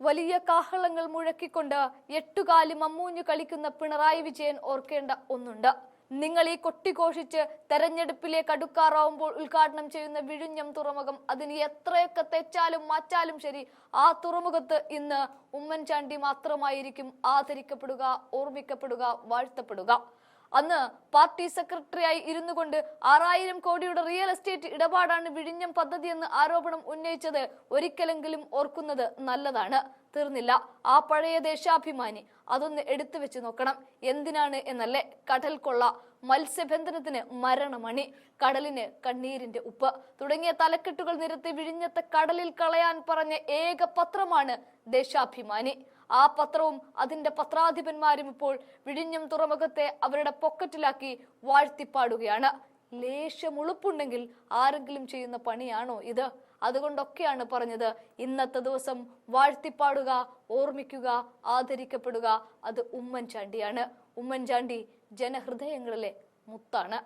വലിയ കാഹളങ്ങൾ മുഴക്കിക്കൊണ്ട് എട്ടുകാലി മമ്മൂഞ്ഞു കളിക്കുന്ന പിണറായി വിജയൻ ഓർക്കേണ്ട ഒന്നുണ്ട്. നിങ്ങൾ ഈ കൊട്ടിഘോഷിച്ച് തെരഞ്ഞെടുപ്പിലേക്ക് അടുക്കാറാവുമ്പോൾ ഉദ്ഘാടനം ചെയ്യുന്ന വിഴിഞ്ഞം തുറമുഖം, അതിന് എത്രയൊക്കെ തെറ്റാലും മാറ്റാലും ശരി, ആ തുറമുഖത്ത് ഇന്ന് ഉമ്മൻചാണ്ടി മാത്രമായിരിക്കും ആദരിക്കപ്പെടുക, ഓർമ്മിക്കപ്പെടുക, വാഴ്ത്തപ്പെടുക. അന്ന് പാർട്ടി സെക്രട്ടറിയായി ഇരുന്നു കൊണ്ട് 6000 കോടിയുടെ റിയൽ എസ്റ്റേറ്റ് ഇടപാടാണ് വിഴിഞ്ഞം പദ്ധതി എന്ന് ആരോപണം ഉന്നയിച്ചത് ഒരിക്കലെങ്കിലും ഓർക്കുന്നത് നല്ലതാണ്. തീർന്നില്ല ആ പഴയ ദേശാഭിമാനി. അതൊന്ന് എടുത്തു വെച്ച് നോക്കണം. എന്തിനാണ് എന്നല്ലേ? കടൽ കൊള്ള, മത്സ്യബന്ധനത്തിന് മരണമണി, കടലിന് കണ്ണീരിന്റെ ഉപ്പ് തുടങ്ങിയ തലക്കെട്ടുകൾ നിരത്തി വിഴിഞ്ഞത്തെ കടലിൽ കളയാൻ പറഞ്ഞ ഏക പത്രമാണ് ദേശാഭിമാനി. ആ പത്രവും അതിന്റെ പത്രാധിപന്മാരും ഇപ്പോൾ വിഴിഞ്ഞം തുറമുഖത്തെ അവരുടെ പോക്കറ്റിലാക്കി വാഴ്ത്തിപ്പാടുകയാണ്. ലേശം ഉളുപ്പുണ്ടെങ്കിൽ ആരെങ്കിലും ചെയ്യുന്ന പണിയാണോ ഇത്? അതുകൊണ്ടൊക്കെയാണ് പറഞ്ഞത്, ഇന്നത്തെ ദിവസം വാഴ്ത്തിപ്പാടുക, ഓർമ്മിക്കുക, ആദരിക്കപ്പെടുക, അത് ഉമ്മൻചാണ്ടിയാണ്. ഉമ്മൻചാണ്ടി ജനഹൃദയങ്ങളിലെ മുത്താണ്.